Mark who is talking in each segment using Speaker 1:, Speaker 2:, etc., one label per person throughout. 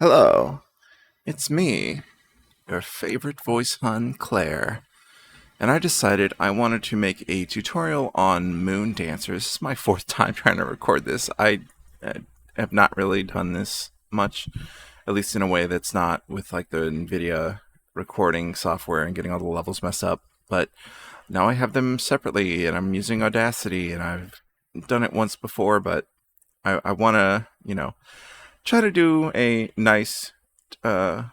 Speaker 1: Hello, it's me, your favorite voice hun, Claire, and I decided I wanted to make a tutorial on Moon Dancers. This is my fourth time trying to record this. I have not really done this much, at least in a way that's not with like the NVIDIA recording software and getting all the levels messed up, but now I have them separately and I'm using Audacity and I've done it once before, but I want to, try to do a nice uh,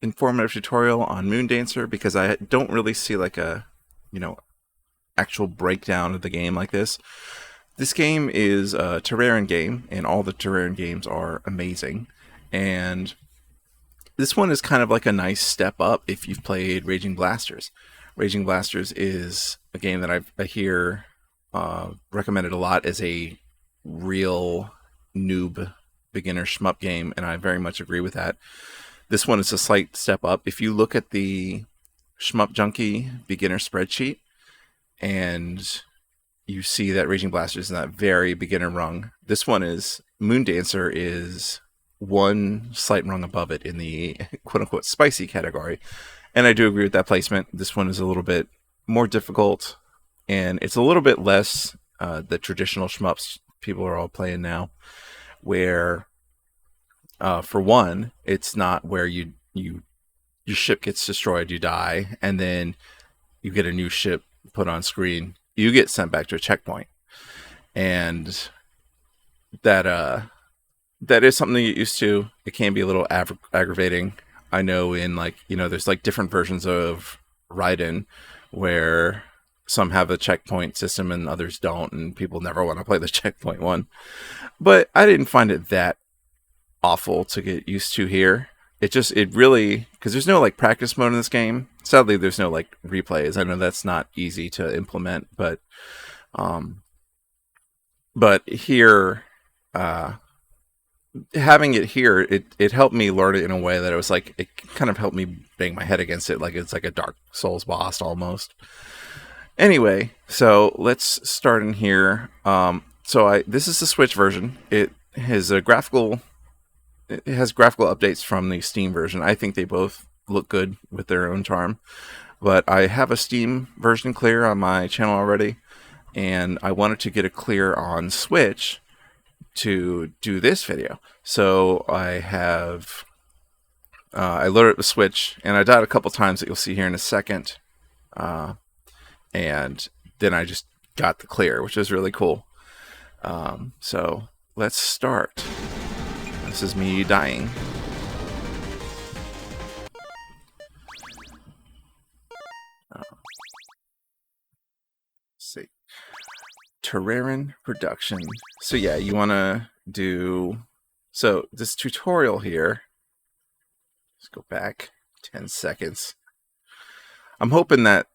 Speaker 1: informative tutorial on Moon Dancer because I don't really see like a, you know, actual breakdown of the game like this. This game is a Terrarian game, and all the Terrarian games are amazing. And this one is kind of like a nice step up if you've played Raging Blasters. Raging Blasters is a game that I hear recommended a lot as a real noob beginner shmup game, and I very much agree with that. This one is a slight step up. If you look at the Shmup Junkie beginner spreadsheet and you see that Raging Blasters is in that very beginner rung, this one is Moon Dancer is one slight rung above it in the quote unquote spicy category. And I do agree with that placement. This one is a little bit more difficult and it's a little bit less the traditional shmups people are all playing now, where for one, it's not where your ship gets destroyed, you die, and then you get a new ship put on screen. You get sent back to a checkpoint, and that is something you get used to. It can be a little aggravating. I know in there's like different versions of Raiden where some have a checkpoint system and others don't, and people never want to play the checkpoint one. But I didn't find it that awful to get used to here. It really, because there's no like practice mode in this game. Sadly, there's no like replays. I know that's not easy to implement, um but here, having it here, it helped me learn it in a way that it was like it kind of helped me bang my head against it like it's like a Dark Souls boss almost. Anyway, so let's start in here. This is the Switch version. It has graphical updates from the Steam version. I think they both look good with their own charm. But I have a Steam version clear on my channel already, and I wanted to get a clear on Switch to do this video. So I loaded up the Switch, and I died a couple times that you'll see here in a second. And then I just got the clear, which is really cool. So let's start. This is me dying. Let's see. Terrarian production. So yeah, you want to do... So this tutorial here... Let's go back 10 seconds. I'm hoping that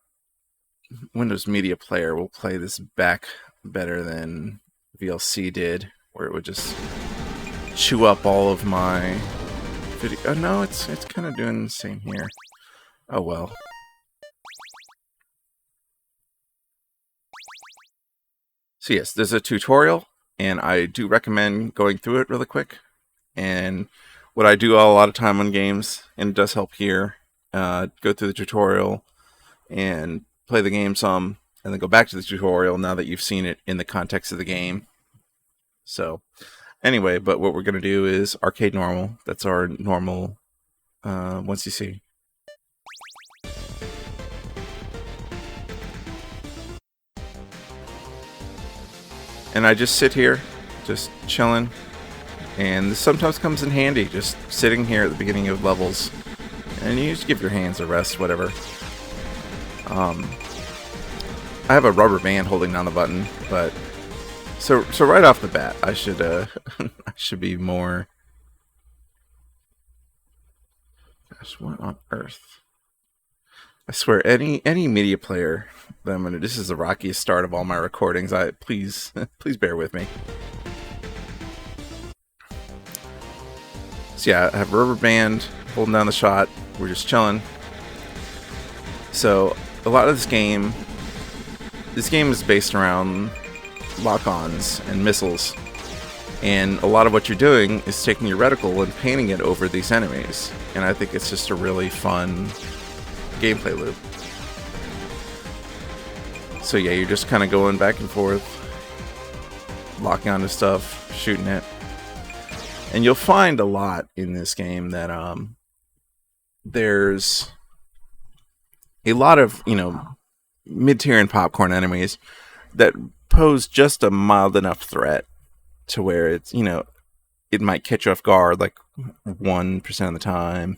Speaker 1: Windows Media Player will play this back better than VLC did, where it would just chew up all of my video. Oh no, it's kind of doing the same here. Oh well. So yes, there's a tutorial, and I do recommend going through it really quick. And what I do a lot of time on games, and it does help here, go through the tutorial and play the game some, and then go back to the tutorial now that you've seen it in the context of the game. So anyway, but what we're going to do is arcade normal. That's our normal once you see. And I just sit here, just chilling. And this sometimes comes in handy, just sitting here at the beginning of levels. And you just give your hands a rest, whatever. I have a rubber band holding down the button, but so right off the bat, I should I should be more. Gosh, what on earth? I swear, any media player that I'm gonna. This is the rockiest start of all my recordings. Please bear with me. So yeah, I have a rubber band holding down the shot. We're just chilling. So a lot of this game is based around lock-ons and missiles. And a lot of what you're doing is taking your reticle and painting it over these enemies. And I think it's just a really fun gameplay loop. So yeah, you're just kind of going back and forth, locking onto stuff, shooting it. And you'll find a lot in this game that there's a lot of, mid-tier and popcorn enemies that pose just a mild enough threat to where it's, it might catch you off guard like 1% of the time,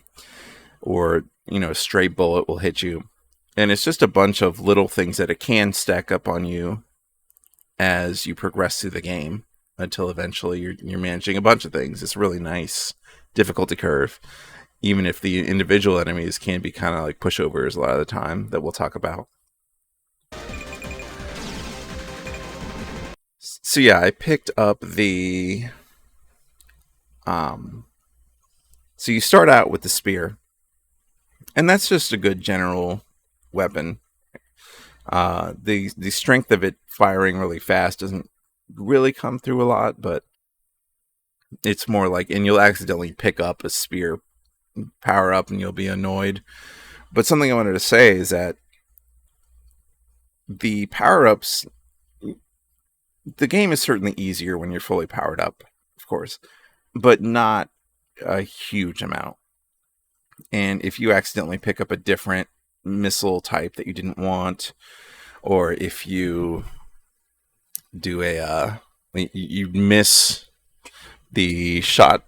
Speaker 1: or, a stray bullet will hit you. And it's just a bunch of little things that it can stack up on you as you progress through the game until eventually you're managing a bunch of things. It's a really nice difficulty curve, even if the individual enemies can be kind of like pushovers a lot of the time, that we'll talk about. So yeah, I picked up the... So you start out with the spear, and that's just a good general weapon. The strength of it firing really fast doesn't really come through a lot, but it's more like, and you'll accidentally pick up a spear power up and you'll be annoyed. But something I wanted to say is that the power-ups, the game is certainly easier when you're fully powered up, of course, but not a huge amount. And if you accidentally pick up a different missile type that you didn't want, or if you do you miss the shot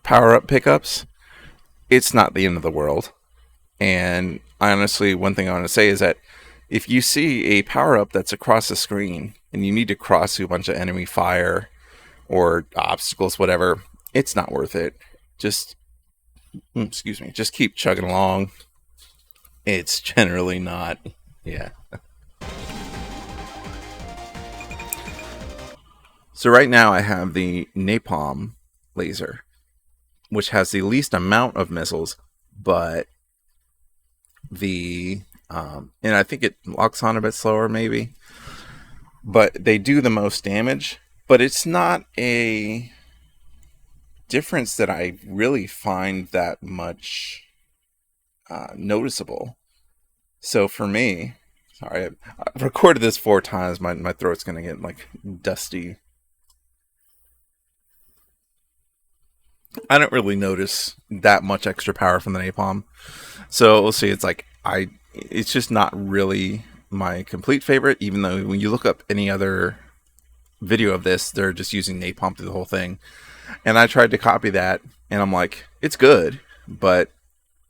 Speaker 1: power-up pickups, it's not the end of the world. And honestly, one thing I want to say is that if you see a power-up that's across the screen and you need to cross through a bunch of enemy fire or obstacles, whatever, it's not worth it. Just keep chugging along. It's generally not. Yeah. So right now I have the napalm laser, which has the least amount of missiles, but and I think it locks on a bit slower maybe, but they do the most damage. But it's not a difference that I really find that much noticeable. So for me, sorry, I've recorded this 4 times. My throat's gonna get like dusty. I don't really notice that much extra power from the napalm. So we'll see. It's like it's just not really my complete favorite, even though when you look up any other video of this, they're just using napalm through the whole thing. And I tried to copy that, and I'm like, it's good, but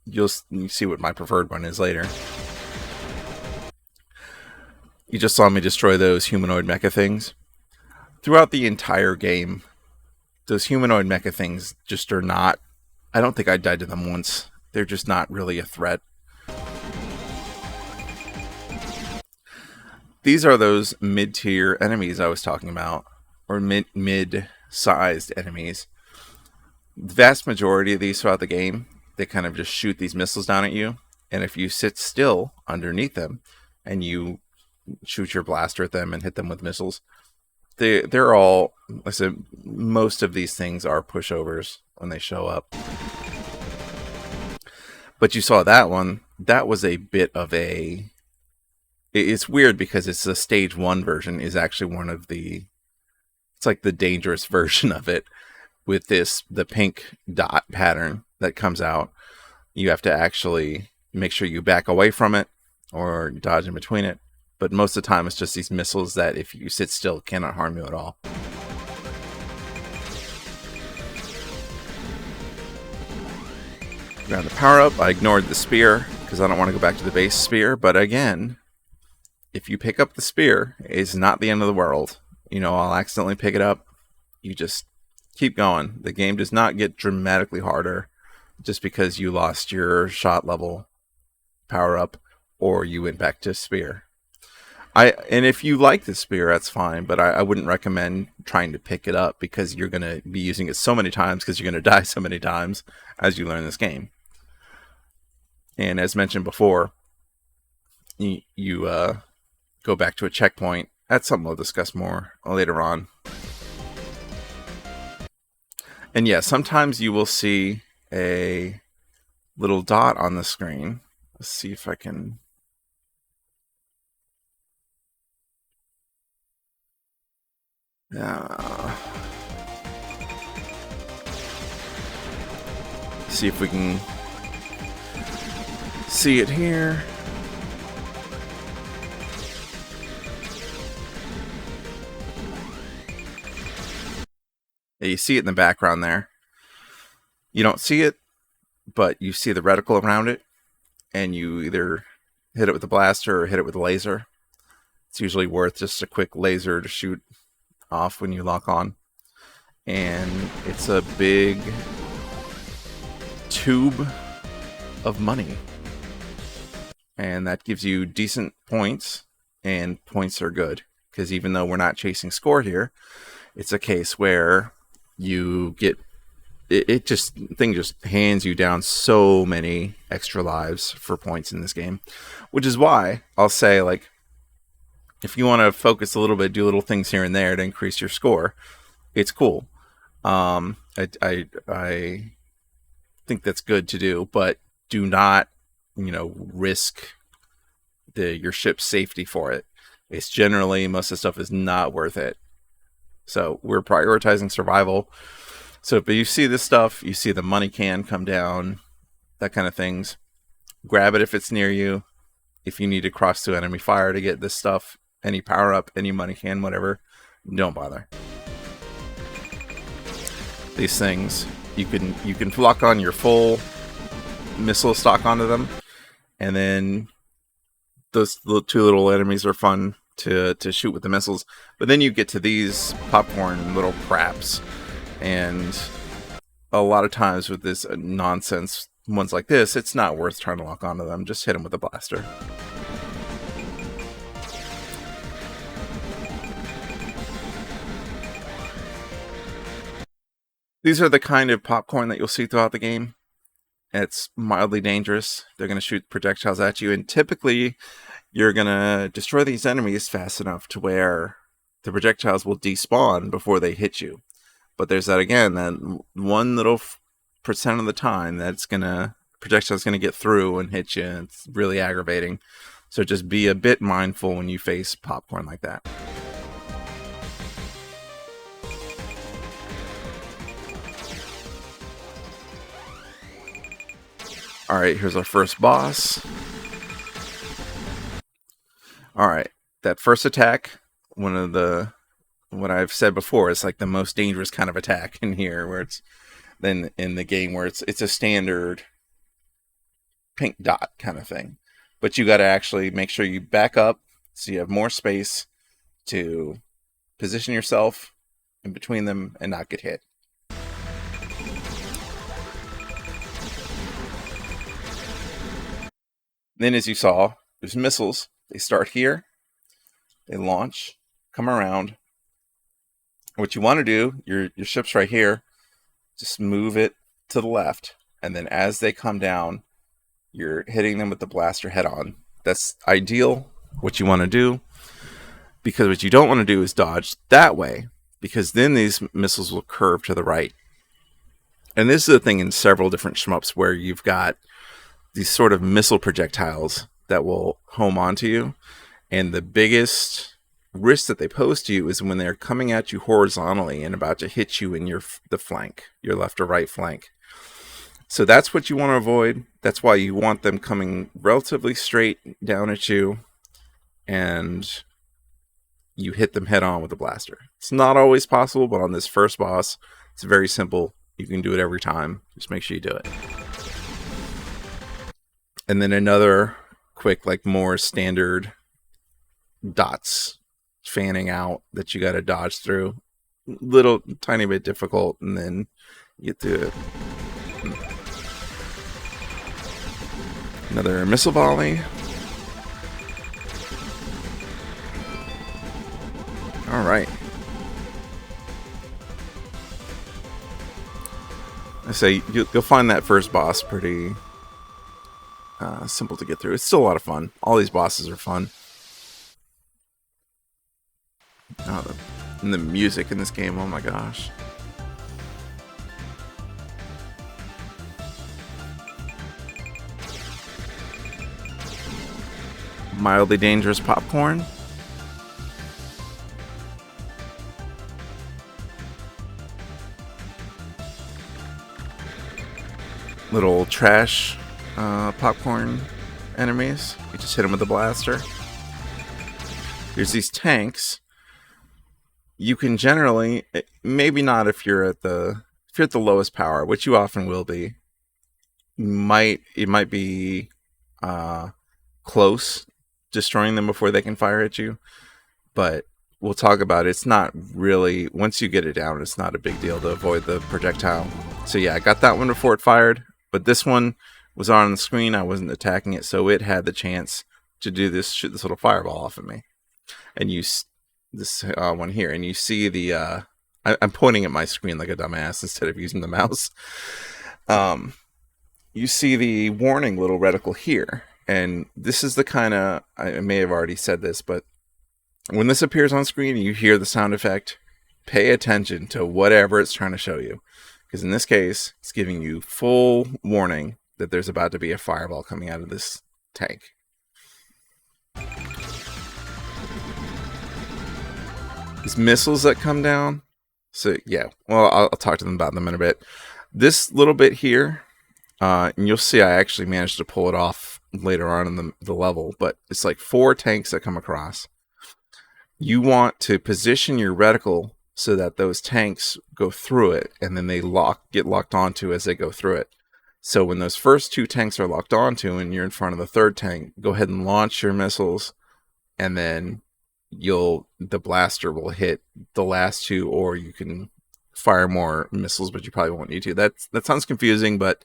Speaker 1: you'll see what my preferred one is later. You just saw me destroy those humanoid mecha things. Throughout the entire game, those humanoid mecha things just are not... I don't think I died to them once. They're just not really a threat. These are those mid-tier enemies I was talking about, or mid-sized enemies. The vast majority of these throughout the game, they kind of just shoot these missiles down at you, and if you sit still underneath them and you shoot your blaster at them and hit them with missiles, they're all, I said, most of these things are pushovers when they show up. But you saw that one, that was a bit of a... It's weird because it's the stage 1 version is actually one of the... It's like the dangerous version of it, with the pink dot pattern that comes out. You have to actually make sure you back away from it or dodge in between it. But most of the time it's just these missiles that if you sit still cannot harm you at all. Grab the power up. I ignored the spear because I don't want to go back to the base spear. But again, if you pick up the spear, it's not the end of the world. I'll accidentally pick it up. You just keep going. The game does not get dramatically harder just because you lost your shot level power up or you went back to spear. And if you like the spear, that's fine, but I wouldn't recommend trying to pick it up because you're going to be using it so many times because you're going to die so many times as you learn this game. And as mentioned before, you go back to a checkpoint. That's something we'll discuss more later on. And yeah, sometimes you will see a little dot on the screen. Let's see if I can. See if we can see it here. Yeah, you see it in the background there. You don't see it, but you see the reticle around it, and you either hit it with a blaster or hit it with a laser. It's usually worth just a quick laser to shoot off when you lock on. And it's a big tube of money. And that gives you decent points, and points are good. Because even though we're not chasing score here, it's a case where you get it just hands you down so many extra lives for points in this game, which is why I'll say, like, if you want to focus a little bit, do little things here and there to increase your score, it's cool. I think that's good to do, but do not, risk your ship's safety for it. It's generally, most of the stuff is not worth it. So we're prioritizing survival. So if you see this stuff, you see the money can come down, that kind of things, grab it if it's near you. If you need to cross to enemy fire to get this stuff, any power up, any money can, whatever, don't bother. These things, you can lock on your full missile stock onto them, and then those two little enemies are fun to shoot with the missiles. But then you get to these popcorn little craps, and a lot of times with this nonsense ones like this, it's not worth trying to lock onto them. Just hit them with a blaster. These are the kind of popcorn that you'll see throughout the game. It's mildly dangerous. They're going to shoot projectiles at you, and typically you're going to destroy these enemies fast enough to where the projectiles will despawn before they hit you. But there's that again, that one little percent of the time that's projectile's gonna get through and hit you. And it's really aggravating. So just be a bit mindful when you face popcorn like that. All right, here's our first boss. All right, that first attack, what I've said before, is like the most dangerous kind of attack in here, where it's then in the game where it's a standard pink dot kind of thing. But you got to actually make sure you back up so you have more space to position yourself in between them and not get hit. Then, as you saw, there's missiles. They start here, they launch, come around. What you want to do, your ship's right here, just move it to the left, and then as they come down, you're hitting them with the blaster head on. That's ideal, what you want to do, because what you don't want to do is dodge that way, because then these missiles will curve to the right. And this is a thing in several different shmups where you've got these sort of missile projectiles that will home onto you, and the biggest risk that they pose to you is when they're coming at you horizontally and about to hit you in the flank, your left or right flank. So that's what you want to avoid. That's why you want them coming relatively straight down at you, and you hit them head on with a blaster. It's not always possible, but on this first boss, it's very simple. You can do it every time. Just make sure you do it. And then another quick, like more standard dots fanning out that you got to dodge through. Little tiny bit difficult, and then you get to it. Another missile volley. All right. I say you'll find that first boss pretty simple to get through. It's still a lot of fun. All these bosses are fun. Oh, and the music in this game, oh my gosh. Mildly dangerous popcorn. Little trash popcorn enemies. You just hit them with a blaster. There's these tanks. You can generally, maybe not if you're at the lowest power, which you often will be. It might be close destroying them before they can fire at you, but we'll talk about it. It's not really, once you get it down, it's not a big deal to avoid the projectile. So yeah, I got that one before it fired, but this one was on the screen. I wasn't attacking it, so it had the chance to do this, shoot this little fireball off at me. And this one here, and you see the I'm pointing at my screen like a dumbass instead of using the mouse. You see the warning little reticle here, and this is the kind of, I may have already said this, but when this appears on screen and you hear the sound effect, pay attention to whatever it's trying to show you, because in this case it's giving you full warning that there's about to be a fireball coming out of this tank. These missiles that come down, so yeah, well, I'll talk to them about them in a bit. This little bit here, and you'll see I actually managed to pull it off later on in the level, but it's like 4 tanks that come across. You want to position your reticle so that those tanks go through it, and then they get locked onto as they go through it. So when those first 2 tanks are locked onto and you're in front of the 3rd tank, go ahead and launch your missiles, and then the blaster will hit the last 2, or you can fire more missiles, but you probably won't need to. That sounds confusing, but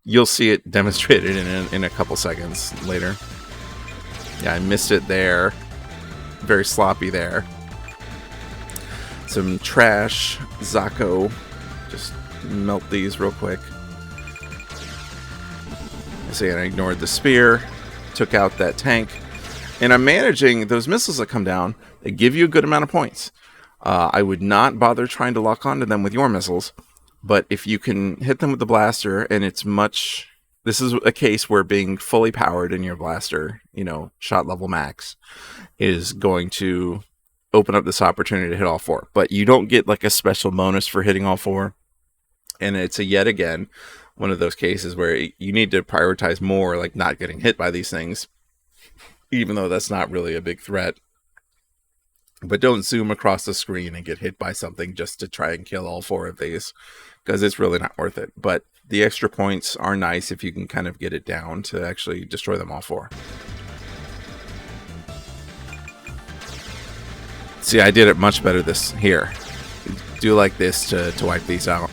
Speaker 1: you'll see it demonstrated in a couple seconds later. Yeah, I missed it there. Very sloppy there. Some trash Zako. Just melt these real quick. See, I ignored the spear, took out that tank, and I'm managing those missiles that come down. They give you a good amount of points. I would not bother trying to lock onto them with your missiles, but if you can hit them with the blaster, and this is a case where being fully powered in your blaster, shot level max, is going to open up this opportunity to hit all 4. But you don't get like a special bonus for hitting all 4. And it's yet again one of those cases where you need to prioritize more, like not getting hit by these things, even though that's not really a big threat. But don't zoom across the screen and get hit by something just to try and kill all 4 of these, because it's really not worth it. But the extra points are nice if you can kind of get it down to actually destroy them all 4. See, I did it much better this here. Do like this to wipe these out.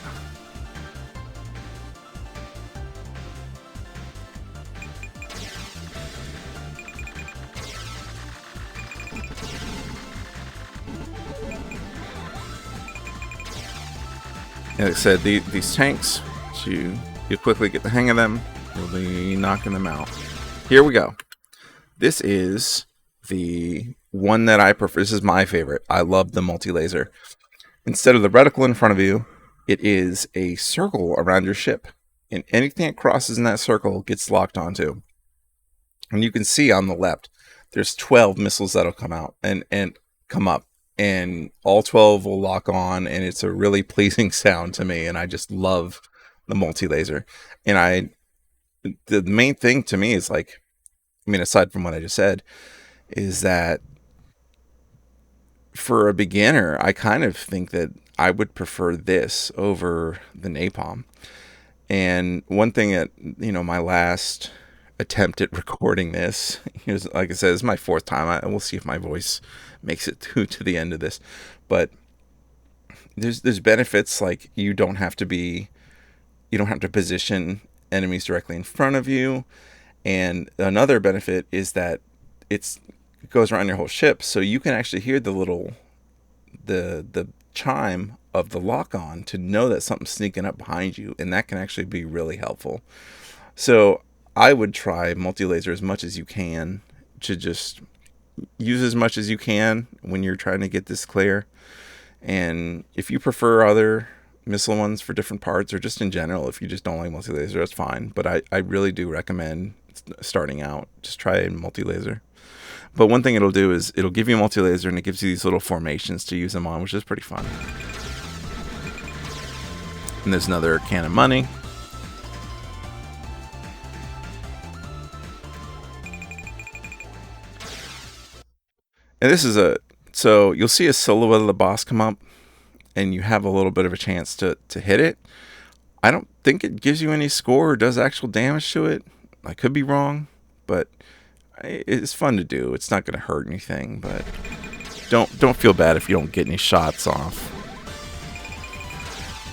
Speaker 1: Like I said, these tanks, you quickly get the hang of them, you'll be knocking them out. Here we go. This is the one that I prefer. This is my favorite. I love the multi-laser. Instead of the reticle in front of you, it is a circle around your ship, and anything that crosses in that circle gets locked onto. And you can see on the left, there's 12 missiles that'll come out and come up. And all 12 will lock on, and it's a really pleasing sound to me, and I just love the multi-laser. And the main thing to me is aside from what I just said, is that for a beginner, I kind of think that I would prefer this over the napalm. And one thing that, my last attempt at recording this, like I said, it's my 4th time. We'll see if my voice makes it through to the end of this, but there's benefits, like you don't have to position enemies directly in front of you, and another benefit is that it goes around your whole ship, so you can actually hear the chime of the lock on to know that something's sneaking up behind you, and that can actually be really helpful. So I would try multi-laser as much as you can, to just use as much as you can when you're trying to get this clear. And if you prefer other missile ones for different parts, or just in general, if you just don't like multi-laser, that's fine. But I really do recommend starting out, just try multi-laser. But one thing it'll do is it'll give you a multi-laser, and it gives you these little formations to use them on, which is pretty fun. And there's another can of money. And this is so you'll see a silhouette of the boss come up, and you have a little bit of a chance to hit it. I don't think it gives you any score or does actual damage to it. I could be wrong, but it's fun to do. It's not going to hurt anything, but don't feel bad if you don't get any shots off.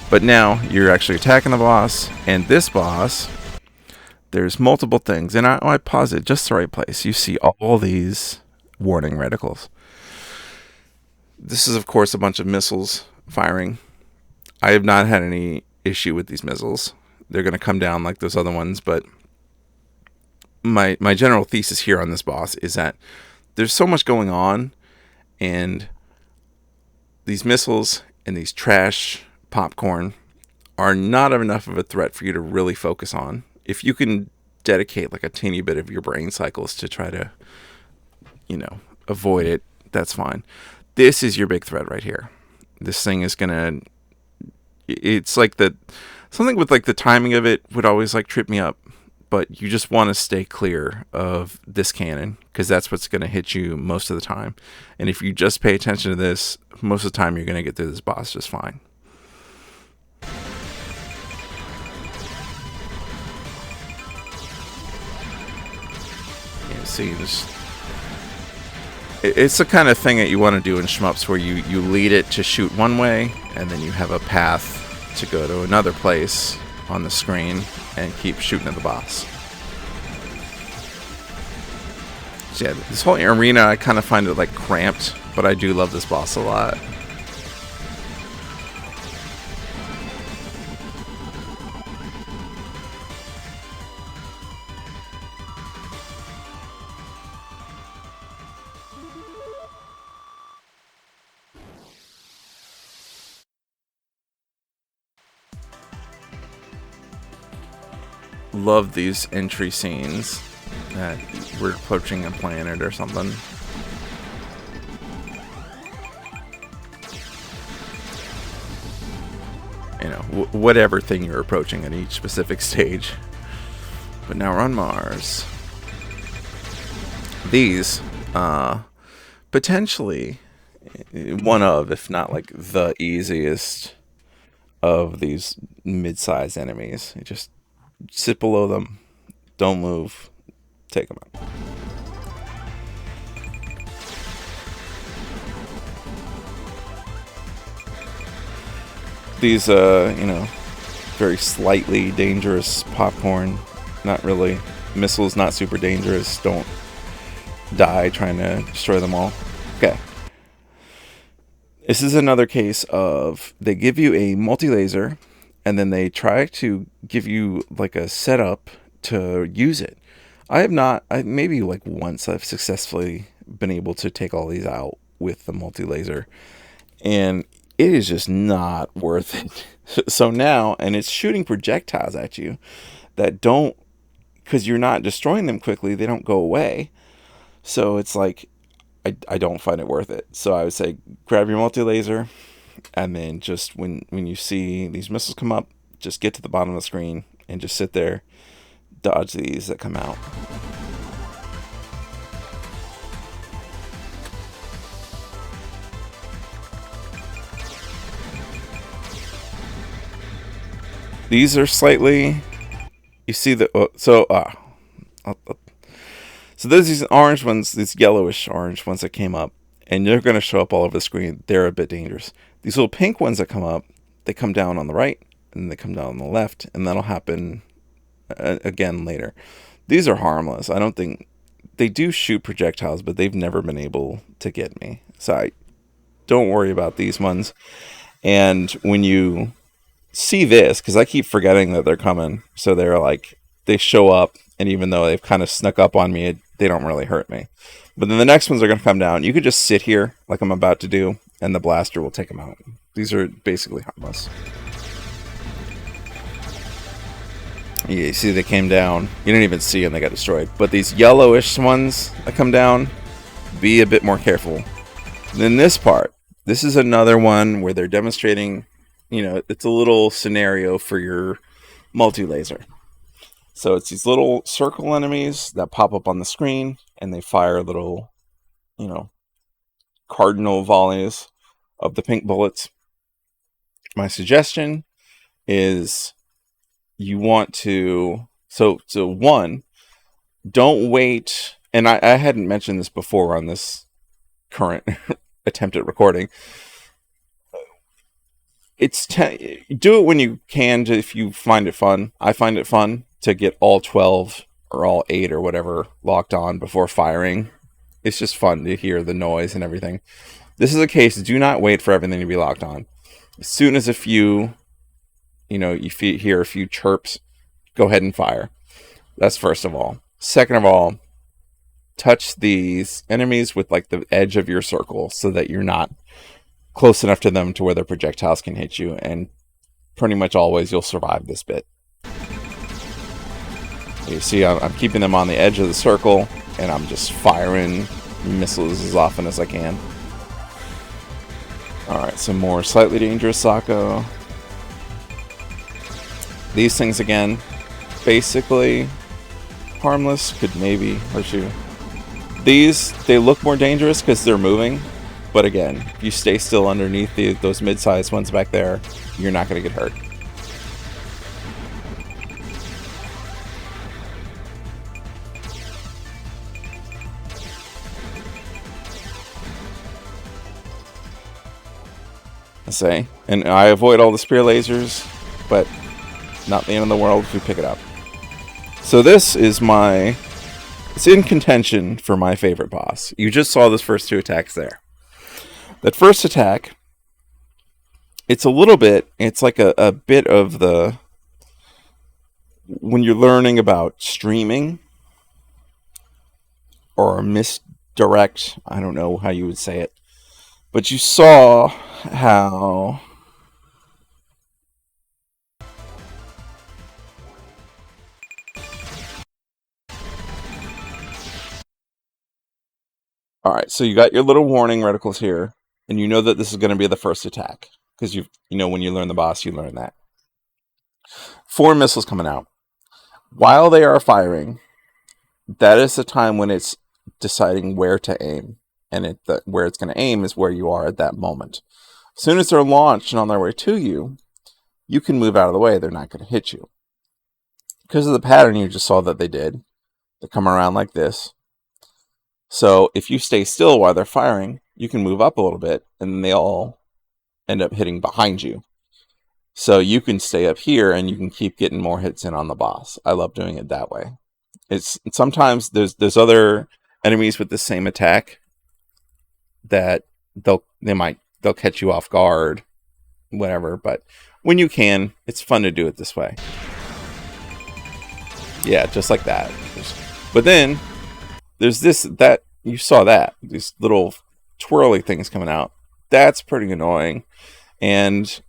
Speaker 1: But now you're actually attacking the boss, and this boss, there's multiple things, and I pause it just the right place. You see all these warning reticles. This is, of course, a bunch of missiles firing. I have not had any issue with these missiles. They're going to come down like those other ones, but my general thesis here on this boss is that there's so much going on, and these missiles and these trash popcorn are not enough of a threat for you to really focus on. If you can dedicate like a teeny bit of your brain cycles to try to, avoid it, that's fine. This is your big threat right here. This thing is gonna, it's like something with like the timing of it would always like trip me up, but you just want to stay clear of this cannon because that's what's going to hit you most of the time. And if you just pay attention to this, most of the time you're going to get through this boss just fine. You see, it's the kind of thing that you want to do in shmups where you lead it to shoot one way, and then you have a path to go to another place on the screen and keep shooting at the boss. So yeah, this whole arena, I kind of find it like cramped, but I do love this boss a lot. Love these entry scenes that we're approaching a planet or something. Whatever thing you're approaching at each specific stage. But now we're on Mars. These, potentially one of, if not like the easiest of these mid-sized enemies. You just sit below them, don't move, take them out. These, very slightly dangerous popcorn, not really. Missiles, not super dangerous. Don't die trying to destroy them all. Okay. This is another case of they give you a multi-laser, and then they try to give you like a setup to use it. Maybe like once I've successfully been able to take all these out with the multi-laser, and it is just not worth it. So now, and it's shooting projectiles at you that don't, because you're not destroying them quickly, they don't go away. So it's like, I don't find it worth it. So I would say grab your multi-laser, and then just when you see these missiles come up, just get to the bottom of the screen and just sit there, dodge these that come out. These are slightly, you see the, so there's these orange ones, these yellowish orange ones that came up, and they're going to show up all over the screen. They're a bit dangerous. These little pink ones that come up, they come down on the right, and they come down on the left, and that'll happen again later. These are harmless. I don't think, they do shoot projectiles, but they've never been able to get me. So don't worry about these ones. And when you see this, because I keep forgetting that they're coming, so they're like, they show up, and even though they've kind of snuck up on me, they don't really hurt me. But then the next ones are going to come down. You could just sit here like I'm about to do, and the blaster will take them out. These are basically harmless. Yeah, you see they came down. You didn't even see them, they got destroyed. But these yellowish ones that come down, be a bit more careful. Then this part, this is another one where they're demonstrating, it's a little scenario for your multi-laser. So it's these little circle enemies that pop up on the screen, and they fire little, cardinal volleys of the pink bullets. My suggestion is you want to, so one, don't wait, and I hadn't mentioned this before on this current attempt at recording. Do it when you can, if you find it fun. I find it fun to get all 12 or all 8 or whatever locked on before firing. It's just fun to hear the noise and everything. This is a case, do not wait for everything to be locked on. As soon as a few, you hear a few chirps, go ahead and fire. That's first of all. Second of all, touch these enemies with like the edge of your circle so that you're not close enough to them to where their projectiles can hit you, and pretty much always you'll survive this bit. You see, I'm keeping them on the edge of the circle, and I'm just firing missiles as often as I can. Alright, some more slightly dangerous Sako. These things, again, basically harmless, could maybe hurt you. These, they look more dangerous because they're moving, but again, if you stay still underneath those mid-sized ones back there, you're not going to get hurt. I say, and I avoid all the spear lasers, but not the end of the world if we pick it up. So this is it's in contention for my favorite boss. You just saw those first 2 attacks there. That first attack, it's like a bit of when you're learning about streaming or misdirect, I don't know how you would say it, but you saw how alright, so you got your little warning reticles here, and you know that this is going to be the first attack, because when you learn the boss, you learn that. 4 missiles coming out. While they are firing, that is the time when it's deciding where to aim, and where it's going to aim is where you are at that moment. As soon as they're launched and on their way to you, you can move out of the way. They're not going to hit you. Because of the pattern you just saw that they did, they come around like this. So if you stay still while they're firing, you can move up a little bit, and they all end up hitting behind you. So you can stay up here, and you can keep getting more hits in on the boss. I love doing it that way. Sometimes there's other enemies with the same attack that they'll catch you off guard, whatever. But when you can, it's fun to do it this way. Yeah, just like that. But then there's that you saw that these little twirly things coming out. That's pretty annoying. And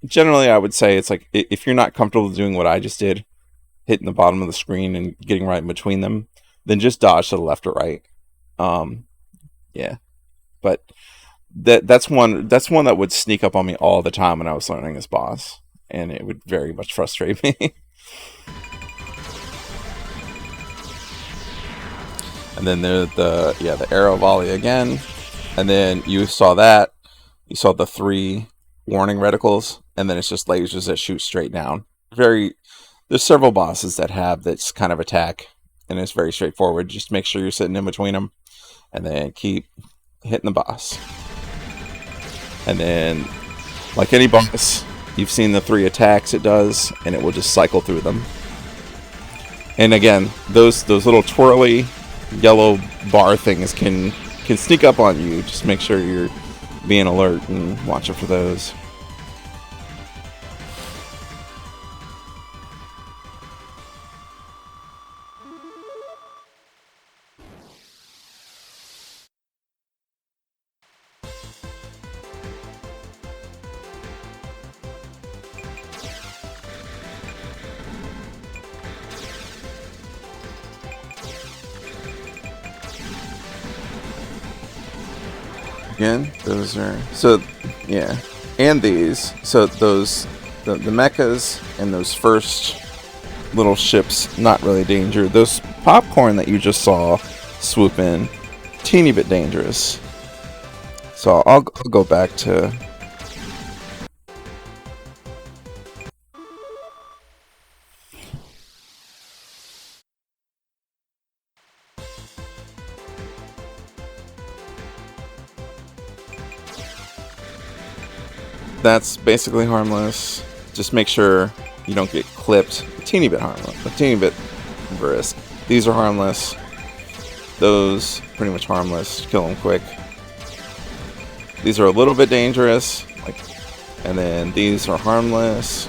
Speaker 1: generally, I would say it's like if you're not comfortable doing what I just did, hitting the bottom of the screen and getting right in between them, then just dodge to the left or right. Yeah, but that's one that would sneak up on me all the time when I was learning this boss, and it would very much frustrate me. And then the arrow volley again, and then you saw the 3 warning reticles, and then it's just lasers that shoot straight down. There's several bosses that have this kind of attack, and it's very straightforward. Just make sure you're sitting in between them, and then keep hitting the boss. And then, like any boss, you've seen the 3 attacks it does, and it will just cycle through them. And again, those little twirly yellow bar things can sneak up on you. Just make sure you're being alert and watching for those. Again, those are so yeah, and these so those the mechas and those first little ships not really danger. Those popcorn that you just saw swoop in, teeny bit dangerous. So I'll go back to. That's basically harmless. Just make sure you don't get clipped. A teeny bit harmless. A teeny bit risk. These are harmless. Those pretty much harmless. Kill them quick. These are a little bit dangerous. Like, and then these are harmless.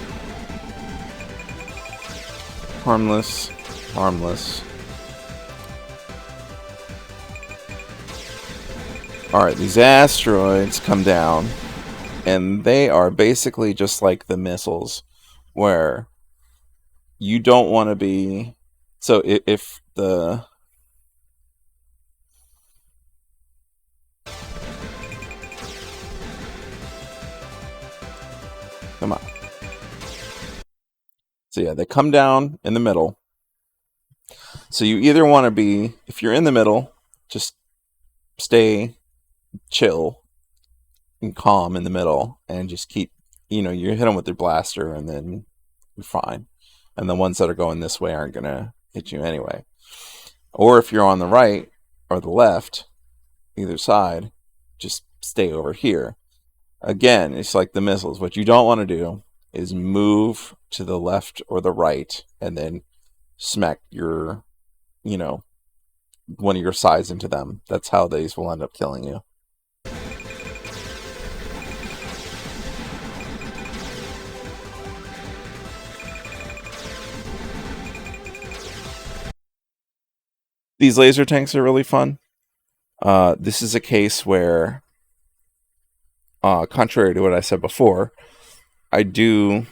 Speaker 1: Harmless. Harmless. Alright, these asteroids come down. And they are basically just like the missiles, where you don't want to be. So if the come on, so yeah, they come down in the middle. So you either want to be, if you're in the middle, just stay chill and calm in the middle, and just keep, you hit them with your blaster, and then you're fine. And the ones that are going this way aren't gonna hit you anyway. Or if you're on the right or the left, either side, just stay over here. Again, it's like the missiles. What you don't want to do is move to the left or the right and then smack your, one of your sides into them. That's how these will end up killing you. These laser tanks are really fun. This is a case where, contrary to what I said before, I don't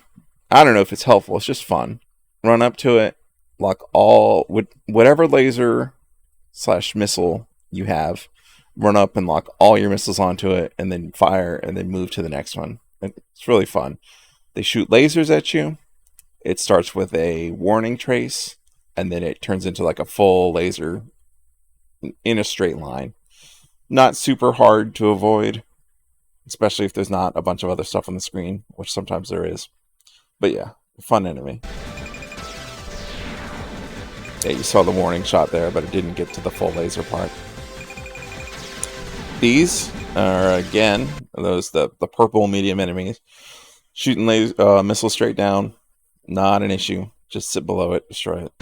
Speaker 1: know if it's helpful, it's just fun. Run up to it, lock whatever laser / missile you have, run up and lock all your missiles onto it, and then fire, and then move to the next one. It's really fun. They shoot lasers at you. It starts with a warning trace, and then it turns into like a full laser in a straight line. Not super hard to avoid, especially if there's not a bunch of other stuff on the screen, which sometimes there is. But yeah, fun enemy. Yeah, you saw the warning shot there, but it didn't get to the full laser part. These are, again, the purple medium enemies. Shooting missiles straight down, not an issue. Just sit below it, destroy it.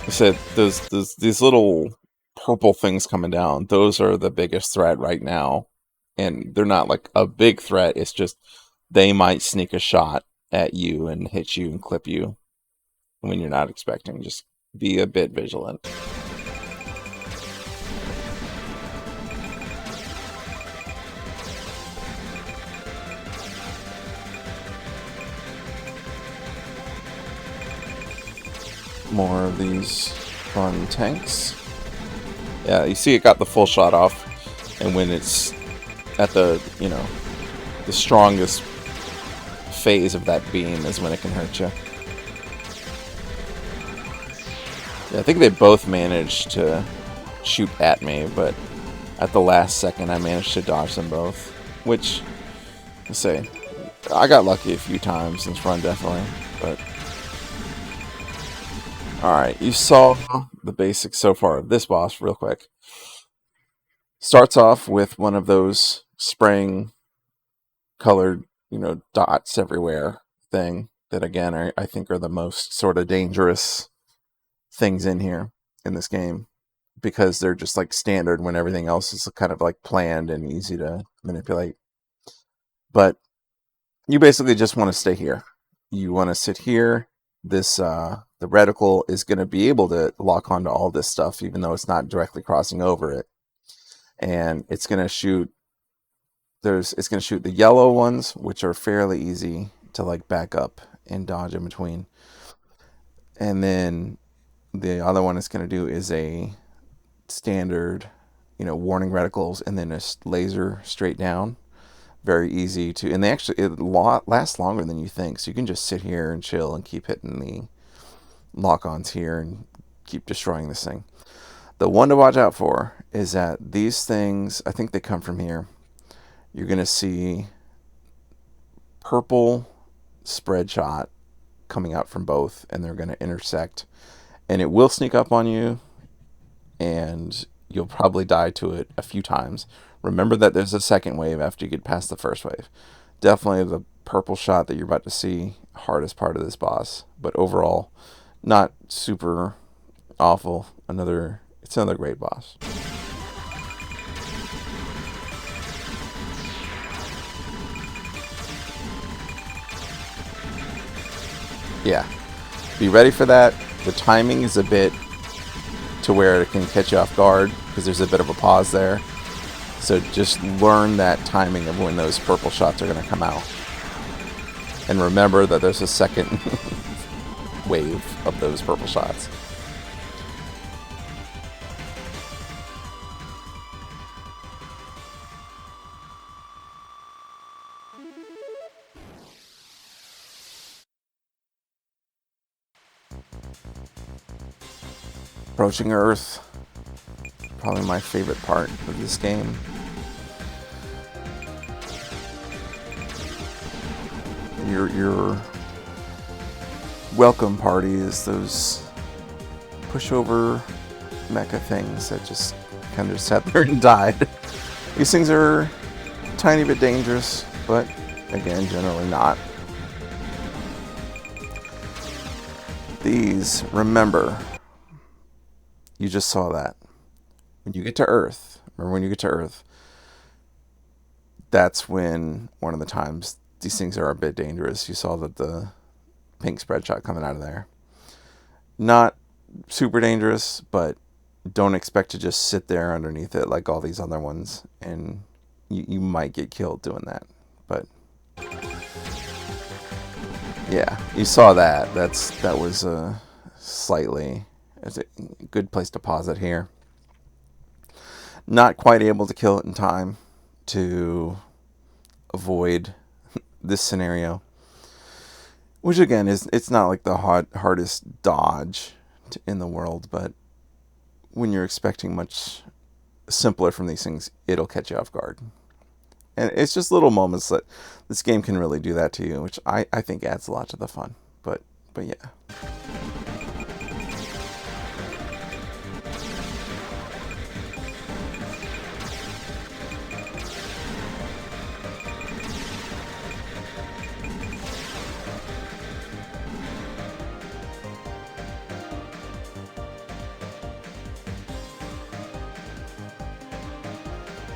Speaker 1: I said these little purple things coming down, those are the biggest threat right now. And they're not like a big threat, it's just they might sneak a shot at you and hit you and clip you when you're not expecting. Just be a bit vigilant. More of these fun tanks. Yeah, you see it got the full shot off, and when it's at the strongest phase of that beam is when it can hurt you. Yeah, I think they both managed to shoot at me, but at the last second I managed to dodge them both, which, let's say, I got lucky a few times in this run, definitely, but alright, you saw the basics so far of this boss real quick. Starts off with one of those spraying colored, dots everywhere thing that, again, I think are the most sort of dangerous things in here in this game, because they're just like standard when everything else is kind of like planned and easy to manipulate. But you basically just want to stay here. You want to sit here. This the reticle is going to be able to lock onto all this stuff, even though it's not directly crossing over it, and it's going to shoot it's going to shoot the yellow ones, which are fairly easy to like back up and dodge in between. And then the other one it's going to do is a standard, warning reticles, and then a laser straight down. Very easy to, and it lasts longer than you think. So you can just sit here and chill and keep hitting the lock-ons here and keep destroying this thing. The one to watch out for is that these things, I think they come from here. You're going to see purple spread shot coming out from both, and they're going to intersect. And it will sneak up on you, and you'll probably die to it a few times. Remember that there's a second wave after you get past the first wave. Definitely the purple shot that you're about to see, hardest part of this boss. But overall, not super awful. It's another great boss. Yeah, be ready for that. The timing is a bit to where it can catch you off guard because there's a bit of a pause there. So just learn that timing of when those purple shots are going to come out. And remember that there's a second wave of those purple shots. Approaching Earth, probably my favorite part of this game. Your welcome party is those pushover mecha things that just kind of sat there and died. These things are a tiny bit dangerous, but again, generally not. These, remember, you just saw that. When you get to Earth, that's when one of the times these things are a bit dangerous. You saw that the pink spread shot coming out of there. Not super dangerous, but don't expect to just sit there underneath it like all these other ones, and you might get killed doing that. But yeah, you saw that. That was it's a good place to pause it here. Not quite able to kill it in time to avoid this scenario, which again it's not like the hardest dodge in the world, but when you're expecting much simpler from these things, it'll catch you off guard. And it's just little moments that this game can really do that to you, which I think adds a lot to the fun. But yeah.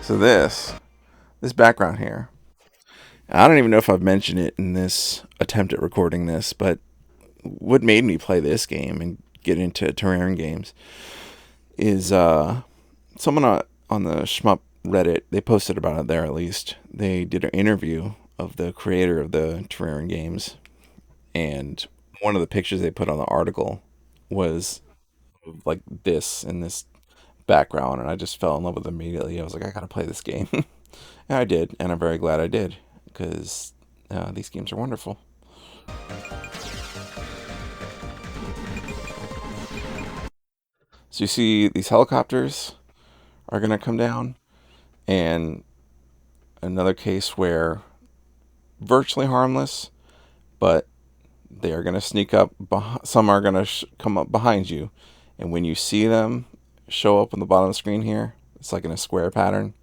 Speaker 1: So this background here, I don't even know if I've mentioned it in this attempt at recording this, but what made me play this game and get into Terrarium games is someone on the Shmup Reddit, they posted about it there at least. They did an interview of the creator of the Terrarium games, and one of the pictures they put on the article was like this in this background, and I just fell in love with it immediately. I was like, I gotta play this game. And I did, and I'm very glad I did, because these games are wonderful. So you see these helicopters are gonna come down, and another case where virtually harmless, but they are gonna sneak up. Some are gonna come up behind you, and when you see them show up on the bottom of the screen here, it's like in a square pattern.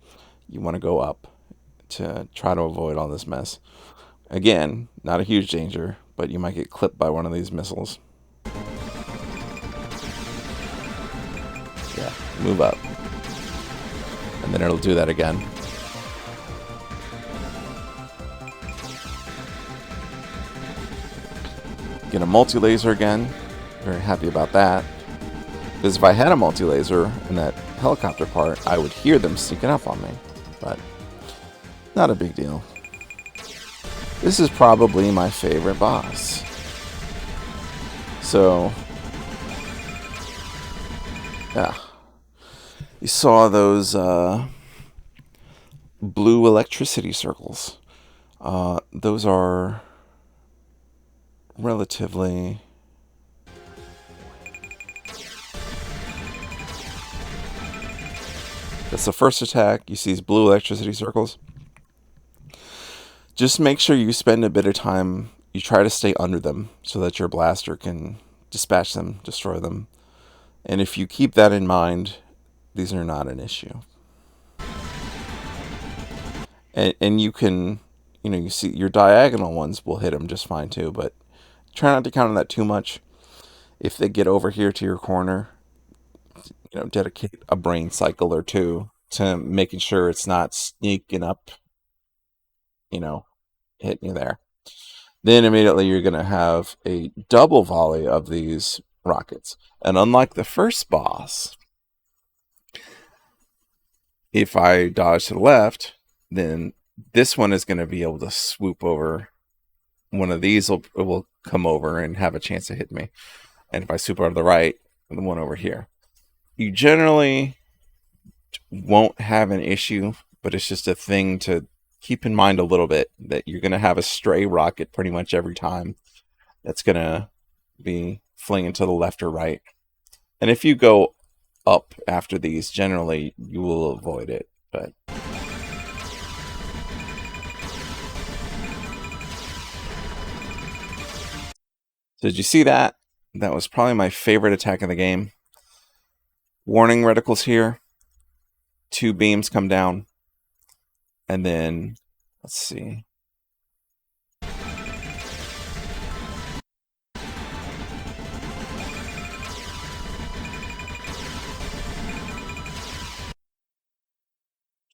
Speaker 1: You want to go up to try to avoid all this mess. Again, not a huge danger, but you might get clipped by one of these missiles. Yeah, move up. And then it'll do that again. Get a multi-laser again. Very happy about that. Because if I had a multi-laser in that helicopter part, I would hear them sneaking up on me. But Not a big deal. This is probably my favorite boss. So, yeah. You saw those blue electricity circles. Those are relatively... That's the first attack. You see these blue electricity circles. Just make sure you spend a bit of time. You try to stay under them so that your blaster can dispatch them, destroy them. And if you keep that in mind, these are not an issue. And you can, you see your diagonal ones will hit them just fine too, but try not to count on that too much. If they get over here to your corner, dedicate a brain cycle or two to making sure it's not sneaking up, hitting you there. Then immediately you're going to have a double volley of these rockets. And unlike the first boss, if I dodge to the left, then this one is going to be able to swoop over. One of these will come over and have a chance to hit me. And if I swoop over to the right, the one over here. You generally won't have an issue, but it's just a thing to keep in mind a little bit, that you're going to have a stray rocket pretty much every time that's going to be flinging to the left or right. And if you go up after these, generally you will avoid it. But so did you see that? That was probably my favorite attack of the game. Warning reticles here. 2 beams come down. And then, let's see.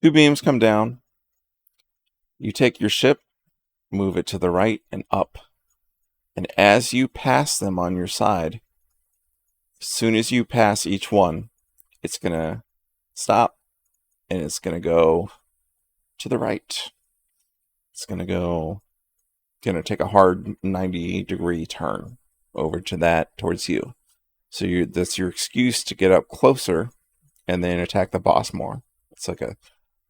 Speaker 1: Two beams come down. You take your ship, move it to the right and up. And as you pass them on your side, as soon as you pass each one, it's going to stop and it's going to go to the right. It's going to take a hard 90-degree turn over to that towards you. So that's your excuse to get up closer and then attack the boss more. It's like a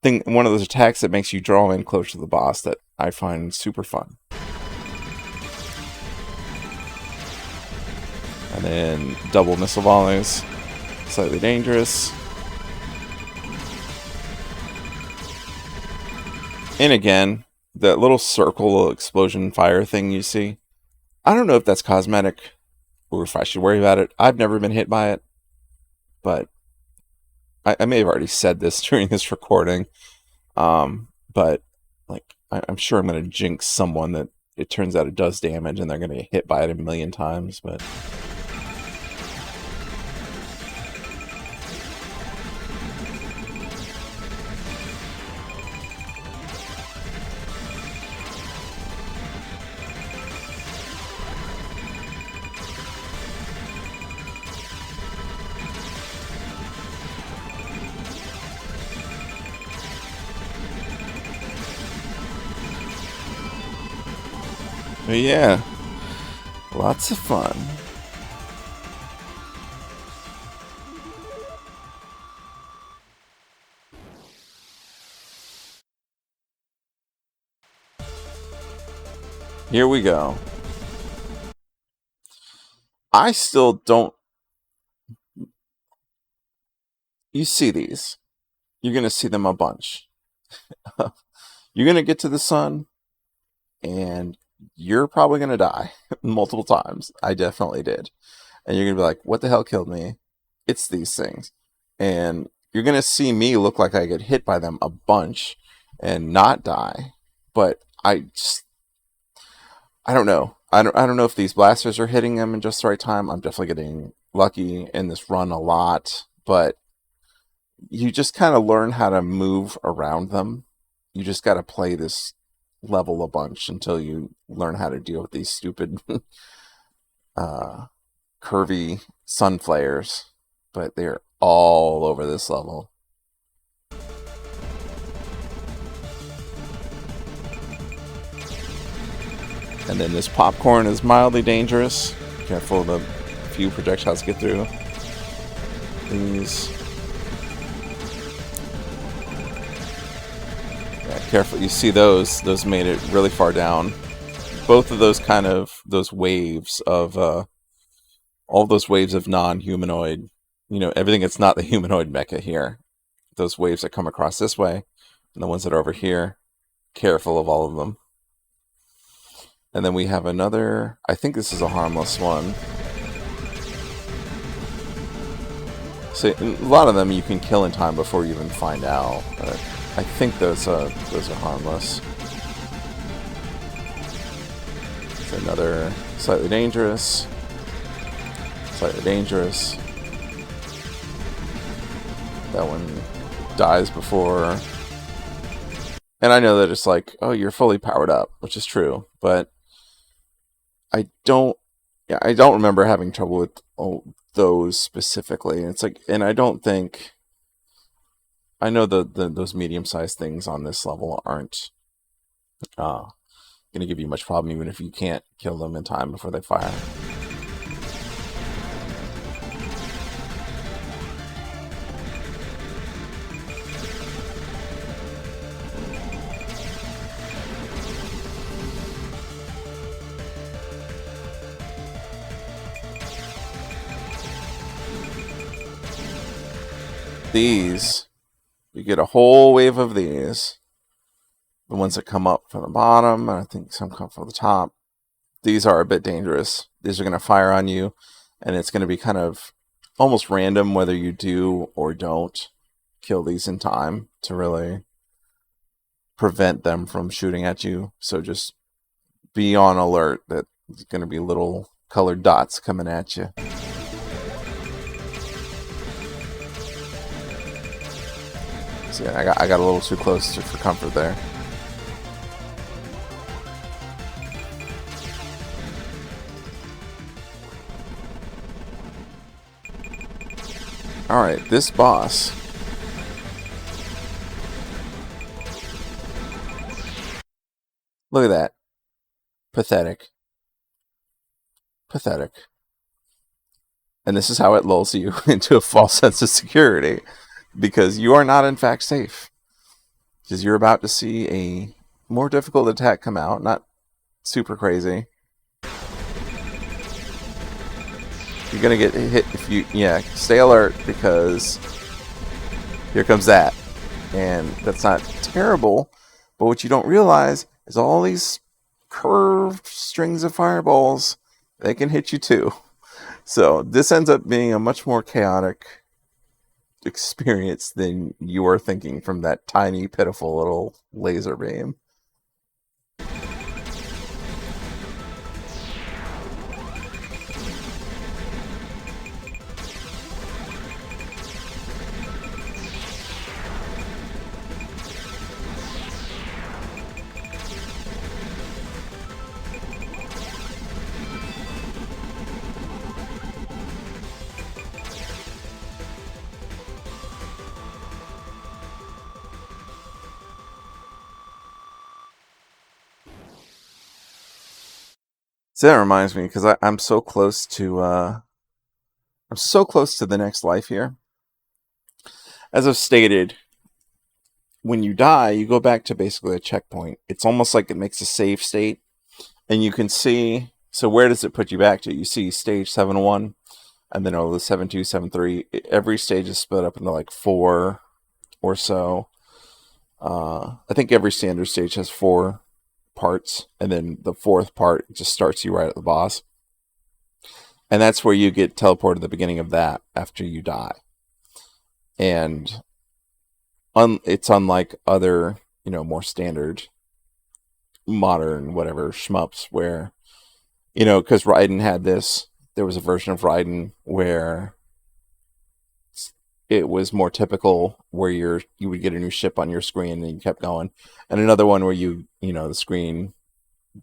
Speaker 1: thing, one of those attacks that makes you draw in closer to the boss that I find super fun. And then double missile volleys, slightly dangerous. And again, that little circle explosion fire thing you see, I don't know if that's cosmetic or if I should worry about it. I've never been hit by it, but I may have already said this during this recording. But like, I'm sure I'm going to jinx someone that it turns out it does damage and they're going to get hit by it a million times, but... But yeah, lots of fun. Here we go. I still don't... You see these. You're going to see them a bunch. You're going to get to the sun, and you're probably going to die multiple times. I definitely did. And you're going to be like, what the hell killed me? It's these things. And you're going to see me look like I get hit by them a bunch and not die. But I don't know. I don't know if these blasters are hitting them in just the right time. I'm definitely getting lucky in this run a lot. But you just kind of learn how to move around them. You just got to play this level a bunch until you learn how to deal with these stupid curvy sun flares, but they're all over this level. And then this popcorn is mildly dangerous. Careful, the few projectiles get through these. Yeah, careful. You see those? Those made it really far down. Both of those those waves of all those waves of non-humanoid. Everything that's not the humanoid mecha here. Those waves that come across this way, and the ones that are over here. Careful of all of them. And then we have another. I think this is a harmless one. So a lot of them you can kill in time before you even find out. But I think those are harmless. It's another slightly dangerous. Slightly dangerous. That one dies before. And I know that it's like, oh, you're fully powered up, which is true, but I don't remember having trouble with those specifically. And it's like, and I don't think, I know those medium-sized things on this level aren't going to give you much problem, even if you can't kill them in time before they fire. These, you get a whole wave of these. The ones that come up from the bottom, and I think some come from the top. These are a bit dangerous. These are going to fire on you, and it's going to be kind of almost random whether you do or don't kill these in time to really prevent them from shooting at you. So just be on alert that there's going to be little colored dots coming at you. See, I got a little too close for comfort there. Alright, this boss. Look at that. Pathetic. Pathetic. And this is how it lulls you into a false sense of security. Because you are not in fact safe. Because you're about to see a more difficult attack come out. Not super crazy. You're going to get hit if you... Yeah, stay alert because here comes that. And that's not terrible. But what you don't realize is all these curved strings of fireballs, they can hit you too. So this ends up being a much more chaotic experience than you were thinking from that tiny, pitiful little laser beam. So that reminds me, because I'm so close to the next life here. As I've stated, when you die, you go back to basically a checkpoint. It's almost like it makes a save state, and you can see. So where does it put you back to? You see stage 7-1, and then all the 7-2, 7-3. Every stage is split up into like 4 or so. I think every standard stage has 4 parts, and then the 4th part just starts you right at the boss, and that's where you get teleported at the beginning of that after you die. And it's unlike other, more standard modern whatever shmups where, because Raiden had this, there was a version of Raiden where it was more typical where you would get a new ship on your screen and you kept going, and another one where the screen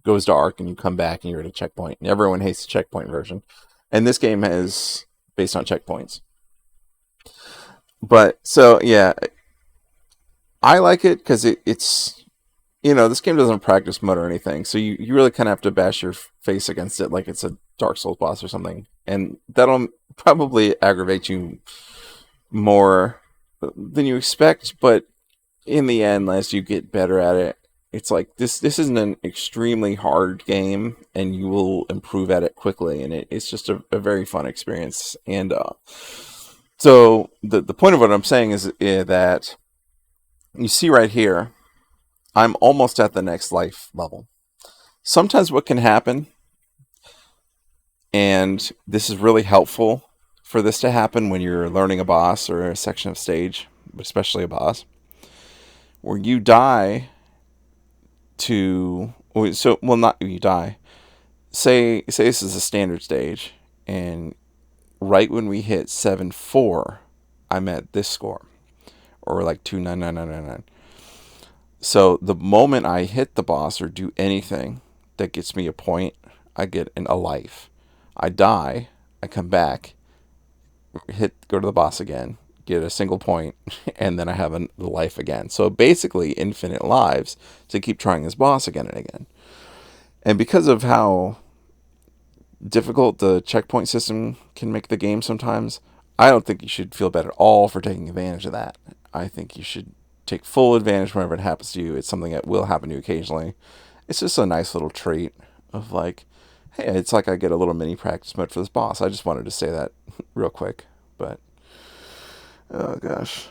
Speaker 1: goes dark and you come back and you're at a checkpoint, and everyone hates the checkpoint version, and this game is based on checkpoints. But so yeah, I like it because it's this game doesn't practice mode or anything, so you really kind of have to bash your face against it like it's a Dark Souls boss or something, and that'll probably aggravate you more than you expect. But in the end, as you get better at it, it's like this isn't an extremely hard game, and you will improve at it quickly, and it's just a very fun experience. And so the point of what I'm saying is that you see right here, I'm almost at the next life level. Sometimes what can happen, and this is really helpful for this to happen when you're learning a boss or a section of stage, especially a boss, where you die to, well, not you die. Say this is a standard stage, and right when we hit 7-4, I'm at this score, or like 29999. So the moment I hit the boss or do anything that gets me a point, I get a life. I die, I come back, go to the boss again, get a single point, and then I have the life again. So basically infinite lives to keep trying this boss again and again. And because of how difficult the checkpoint system can make the game sometimes, I don't think you should feel bad at all for taking advantage of that. I think you should take full advantage whenever it happens to you. It's something that will happen to you occasionally. It's just a nice little trait of like, hey, it's like I get a little mini practice mode for this boss. I just wanted to say that real quick, but oh gosh,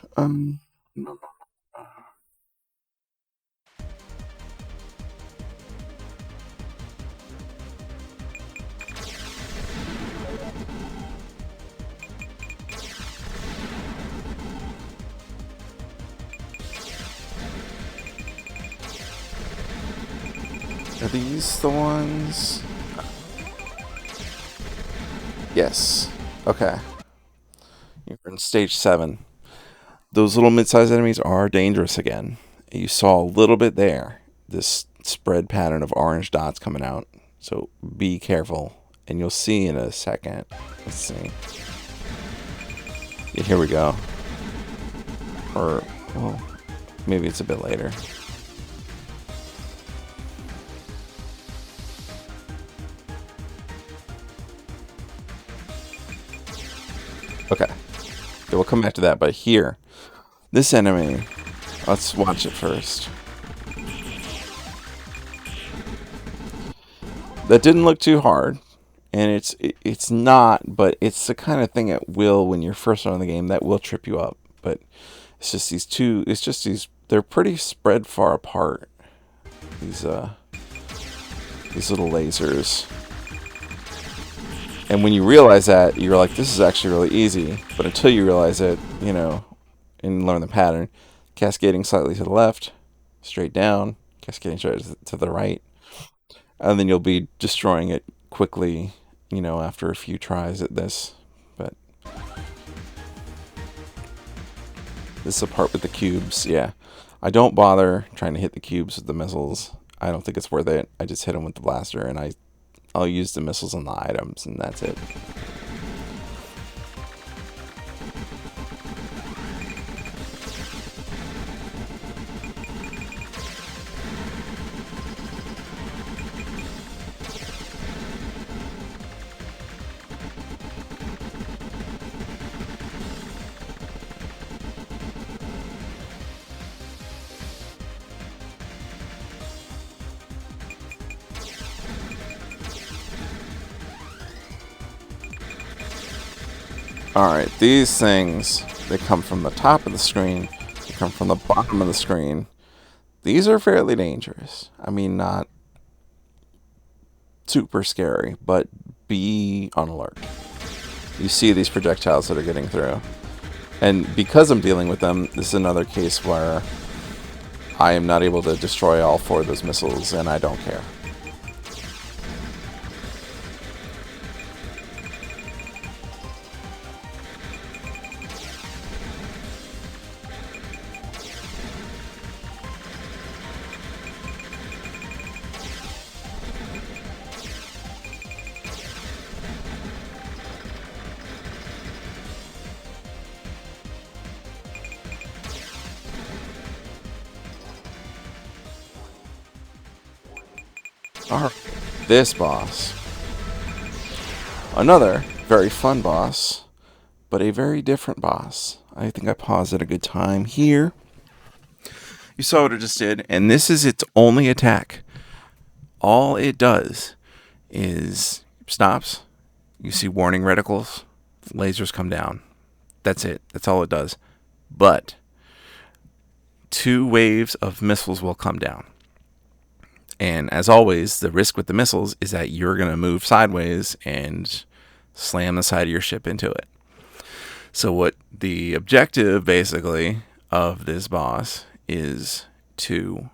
Speaker 1: are these the ones? Yes. Okay. You're in stage 7. Those little mid-sized enemies are dangerous again. You saw a little bit there. This spread pattern of orange dots coming out. So be careful. And you'll see in a second. Let's see. Yeah, here we go. Or, well, maybe it's a bit later. Okay. We'll come back to that, but here, this enemy, let's watch it first. That didn't look too hard, and it's not, but it's the kind of thing that will, when you're first on the game, that will trip you up. But it's just these, they're pretty spread far apart. These little lasers. And when you realize that, you're like, this is actually really easy. But until you realize it, and learn the pattern, cascading slightly to the left, straight down, cascading straight to the right, and then you'll be destroying it quickly, after a few tries at this. But this is the part with the cubes, yeah. I don't bother trying to hit the cubes with the missiles. I don't think it's worth it. I just hit them with the blaster, and I'll use the missiles on the items, and that's it. Alright, these things, they come from the top of the screen, they come from the bottom of the screen. These are fairly dangerous. I mean, not super scary, but be on alert. You see these projectiles that are getting through. And because I'm dealing with them, this is another case where I am not able to destroy all 4 of those missiles, and I don't care. Alright, this boss. Another very fun boss, but a very different boss. I think I paused at a good time here. You saw what it just did, and this is its only attack. All it does is stops. You see warning reticles, lasers come down. That's it. That's all it does. But 2 waves of missiles will come down. And as always, the risk with the missiles is that you're going to move sideways and slam the side of your ship into it. So what the objective, basically, of this boss is to,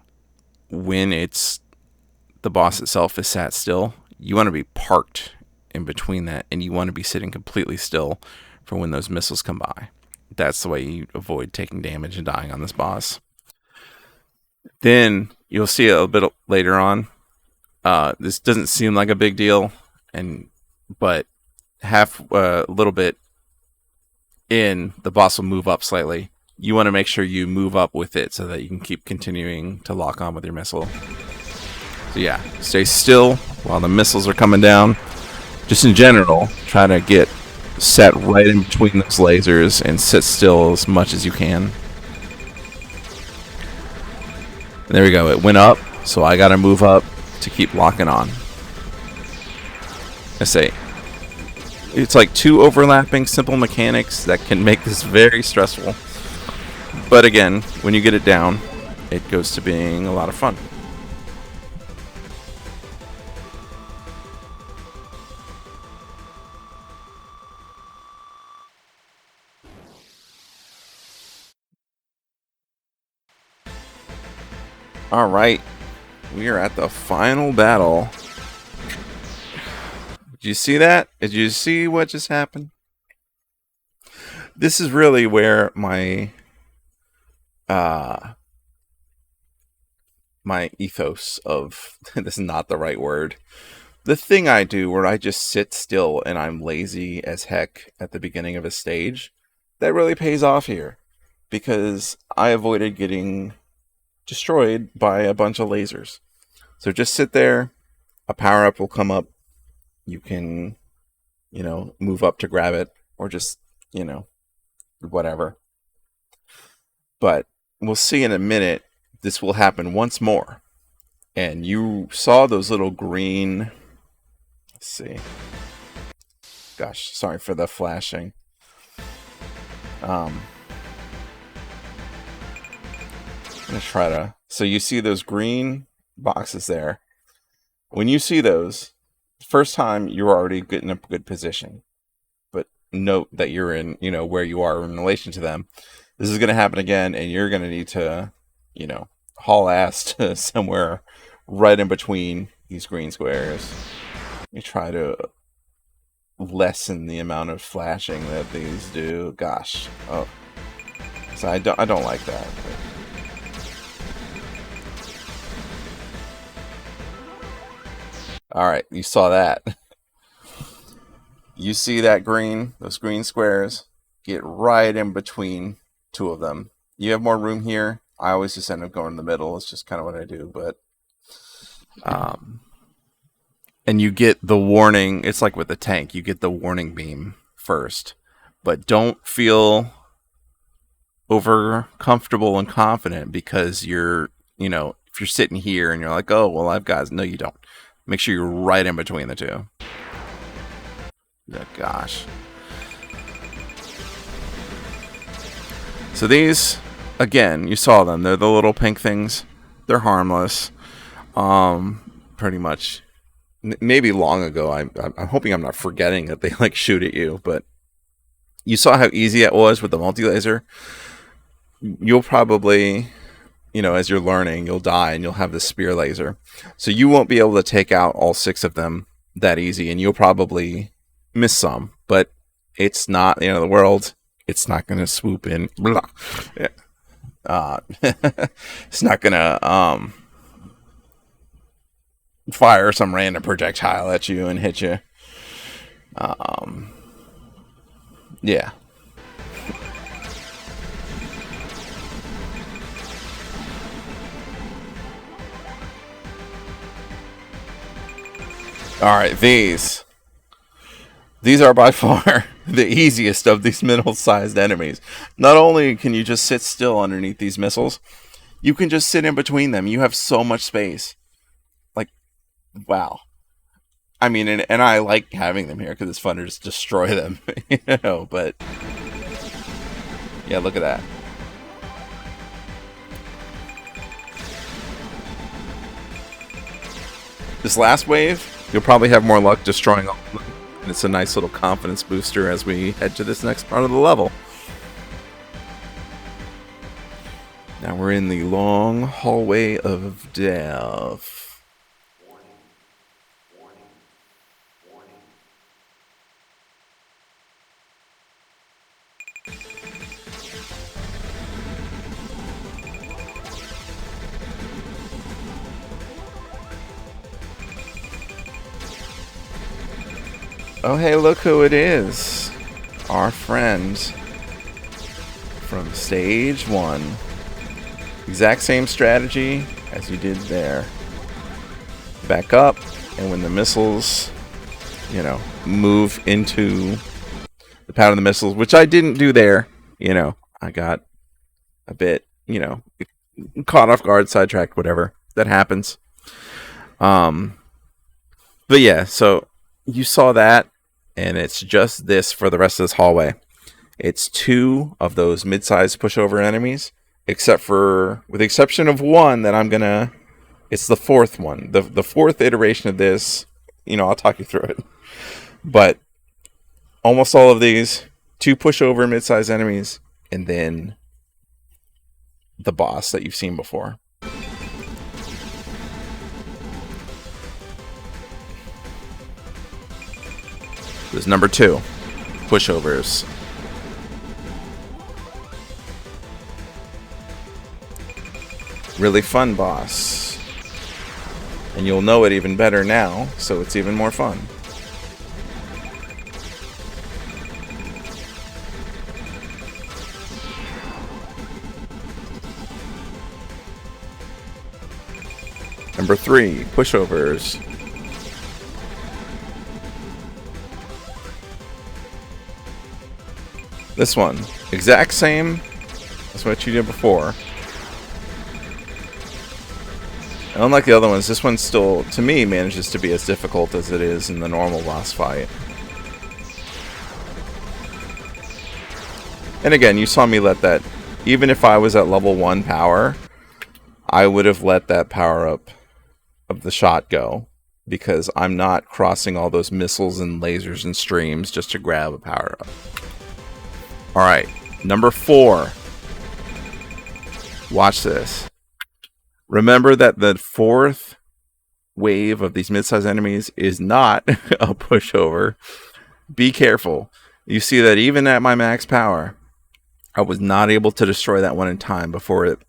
Speaker 1: when the boss itself is sat still, you want to be parked in between that, and you want to be sitting completely still for when those missiles come by. That's the way you avoid taking damage and dying on this boss. Then you'll see it a bit later on. This doesn't seem like a big deal, but a little bit in, the boss will move up slightly. You want to make sure you move up with it so that you can keep continuing to lock on with your missile. So yeah, stay still while the missiles are coming down. Just in general, try to get set right in between those lasers and sit still as much as you can. And there we go. It went up, so I got to move up to keep locking on. I say, it's like 2 overlapping simple mechanics that can make this very stressful. But again, when you get it down, it goes to being a lot of fun. Alright, we are at the final battle. Did you see that? Did you see what just happened? This is really where my ethos of this is not the right word. The thing I do where I just sit still and I'm lazy as heck at the beginning of a stage, that really pays off here. Because I avoided getting destroyed by a bunch of lasers. So just sit there, a power-up will come up, you can, move up to grab it, or just, whatever. But we'll see in a minute, this will happen once more. And you saw those little green, let's see. Gosh, sorry for the flashing. I'm going to try to... So you see those green boxes there. When you see those, first time you're already getting a good position. But note that you're in, where you are in relation to them. This is going to happen again, and you're going to need to, haul ass to somewhere right in between these green squares. Let me try to lessen the amount of flashing that these do. Gosh. Oh. So I don't like that. But... Alright, you saw that. You see that green, those green squares? Get right in between 2 of them. You have more room here. I always just end up going in the middle. It's just kind of what I do, but... and you get the warning. It's like with the tank. You get the warning beam first. But don't feel over comfortable and confident because you're, if you're sitting here and you're like, oh, well, I've got... No, you don't. Make sure you're right in between the 2. Oh, gosh. So these, again, you saw them. They're the little pink things. They're harmless. Pretty much. Maybe long ago. I'm hoping I'm not forgetting that they shoot at you. But you saw how easy it was with the multi-laser. You'll probably... as you're learning, you'll die and you'll have the spear laser. So you won't be able to take out all 6 of them that easy, and you'll probably miss some, but it's not the end of the world. It's not going to swoop in. It's not going to fire some random projectile at you and hit you. Yeah. Alright, these are by far the easiest of these middle-sized enemies. Not only can you just sit still underneath these missiles, you can just sit in between them. You have so much space. Like, wow. I mean, and I like having them here because it's fun to just destroy them, but yeah, look at that. This last wave, you'll probably have more luck destroying all of them. And it's a nice little confidence booster as we head to this next part of the level. Now we're in the long hallway of death. Oh, hey, look who it is. Our friend from stage 1. Exact same strategy as you did there. Back up, and when the missiles, move into the pattern of the missiles, which I didn't do there, I got a bit, caught off guard, sidetracked, whatever. That happens. But yeah, so you saw that. And it's just this for the rest of this hallway. It's 2 of those mid-sized pushover enemies, with the exception of one that it's the 4th one. The 4th iteration of this, I'll talk you through it. But almost all of these, 2 pushover mid-sized enemies, and then the boss that you've seen before. This is number 2, pushovers. Really fun boss. And you'll know it even better now, so it's even more fun. Number 3, pushovers. This one, exact same as what you did before. And unlike the other ones, this one still, to me, manages to be as difficult as it is in the normal boss fight. And again, you saw me let that, even if I was at level 1 power, I would have let that power up of the shot go. Because I'm not crossing all those missiles and lasers and streams just to grab a power up. Alright, number 4. Watch this. Remember that the 4th wave of these mid-sized enemies is not a pushover. Be careful. You see that even at my max power, I was not able to destroy that one in time before it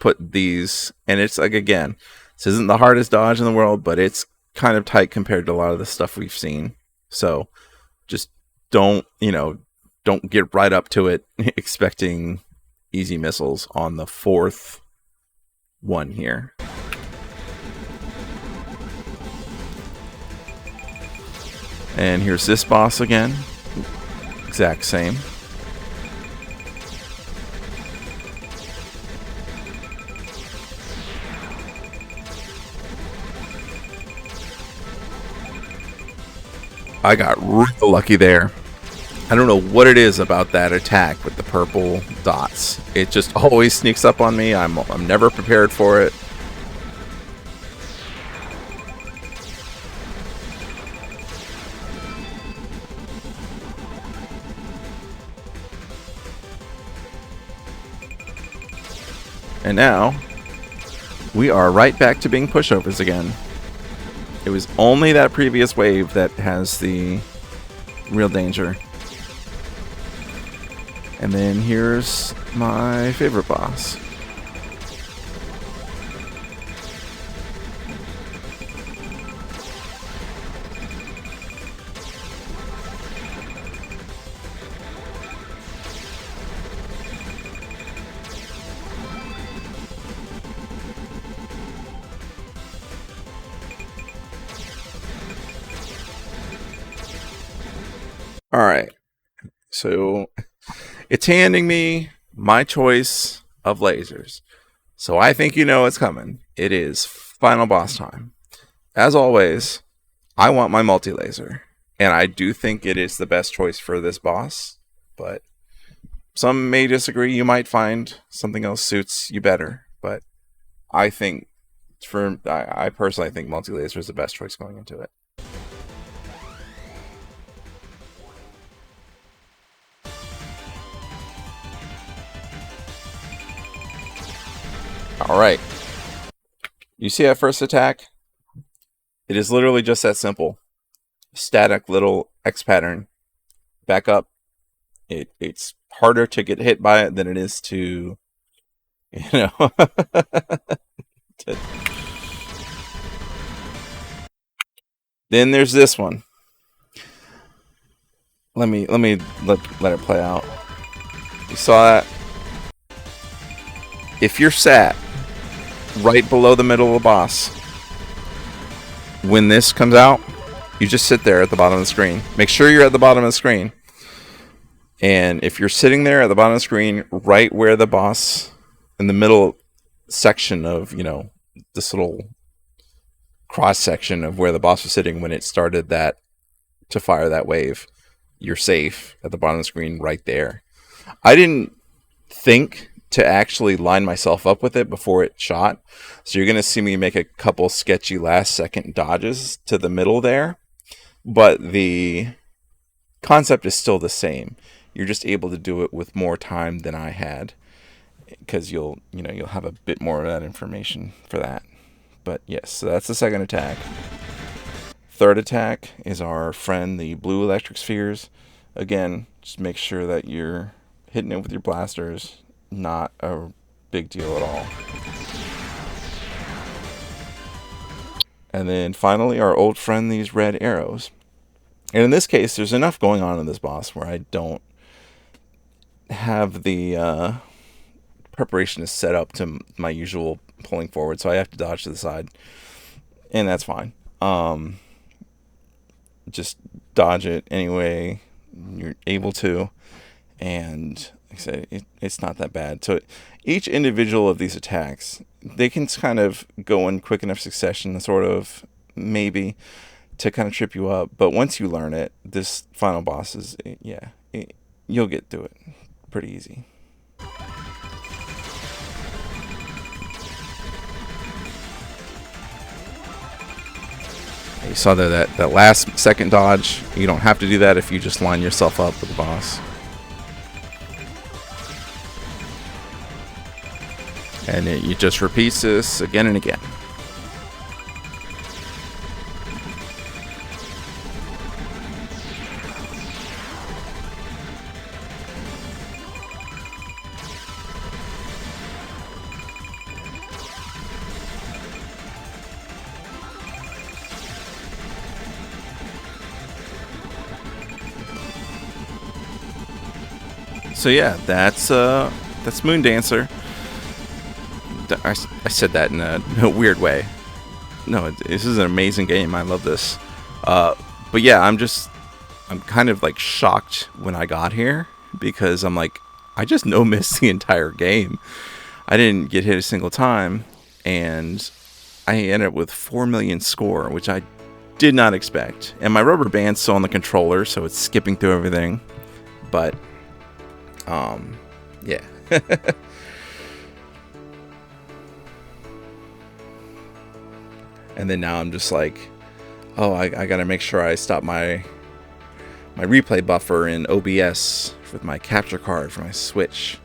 Speaker 1: put these... And it's like, again, this isn't the hardest dodge in the world, but it's kind of tight compared to a lot of the stuff we've seen. So, just don't get right up to it expecting easy missiles on the 4th one here. And here's this boss again. Exact same. I got real lucky there. I don't know what it is about that attack with the purple dots. It just always sneaks up on me. I'm never prepared for it. And now, we are right back to being pushovers again. It was only that previous wave that has the real danger. And then here's my favorite boss. All right. So it's handing me my choice of lasers. So I think you know what's coming. It is final boss time. As always, I want my multi laser. And I do think it is the best choice for this boss. But some may disagree. You might find something else suits you better. But I think, I personally think multi laser is the best choice going into it. All right. You see that first attack? It is literally just that simple. Static little X pattern. Back up. It's harder to get hit by it than it is to, you know. to... Then there's this one. Let it play out. You saw that? If you're sat right below the middle of the boss, when this comes out, you just sit there at the bottom of the screen. Make sure you're at the bottom of the screen. And if you're sitting there at the bottom of the screen, right where the boss, in the middle section of, this little cross section of where the boss was sitting when it started that, to fire that wave, you're safe at the bottom of the screen right there. I didn't think to actually line myself up with it before it shot. So you're going to see me make a couple sketchy last second dodges to the middle there. But the concept is still the same. You're just able to do it with more time than I had, because you'll have a bit more of that information for that. But yes, so that's the second attack. Third attack is our friend, the blue electric spheres. Again, just make sure that you're hitting it with your blasters. Not a big deal at all. And then finally, our old friend, these red arrows. And in this case, there's enough going on in this boss where I don't have the preparation is set up to my usual pulling forward, so I have to dodge to the side, and that's fine. Just dodge it anyway you're able to, and like I said, it's not that bad. So each individual of these attacks, they can kind of go in quick enough succession, sort of, maybe, to kind of trip you up. But once you learn it, this final boss is, you'll get through it pretty easy. You saw that last second dodge. You don't have to do that if you just line yourself up with the boss. And it just repeats this again and again. So yeah, that's Moon Dancer. I said that in a weird way. No, this is an amazing game. I love this. But yeah, I'm kind of like shocked when I got here, because I'm like, I just no missed the entire game. I didn't get hit a single time, and I ended up with 4 million score, which I did not expect. And my rubber band's still on the controller, so it's skipping through everything. But yeah. And then now I'm just like, oh, I gotta make sure I stop my replay buffer in OBS with my capture card for my Switch.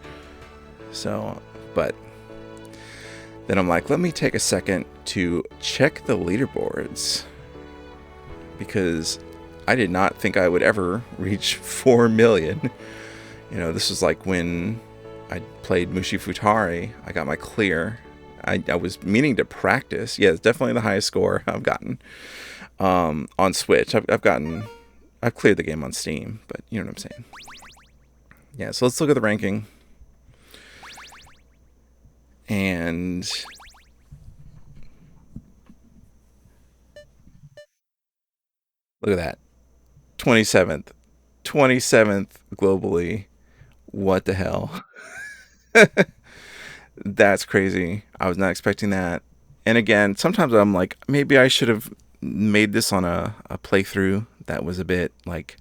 Speaker 1: So, but then I'm like, let me take a second to check the leaderboards, because I did not think I would ever reach 4 million. This was like when I played Mushi Futari. I got my clear. I was meaning to practice. Yeah, it's definitely the highest score I've gotten on Switch. I've cleared the game on Steam, but you know what I'm saying. Yeah, so let's look at the ranking. And look at that. 27th, 27th globally. What the hell? That's crazy. I was not expecting that. And again, sometimes I'm like, maybe I should have made this on a playthrough that was a bit like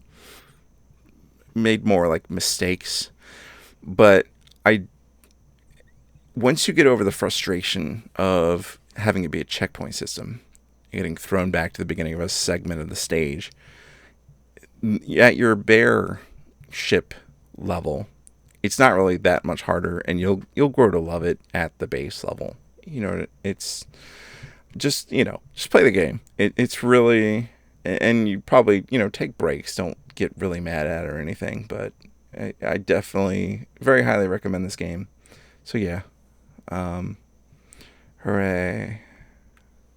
Speaker 1: made more like mistakes. But I once you get over the frustration of having it be a checkpoint system, getting thrown back to the beginning of a segment of the stage, at your bear ship level, it's not really that much harder, and you'll grow to love it at the base level. It's just just play the game. It's really, and you probably take breaks. Don't get really mad at it or anything, but I definitely very highly recommend this game. So yeah, hooray!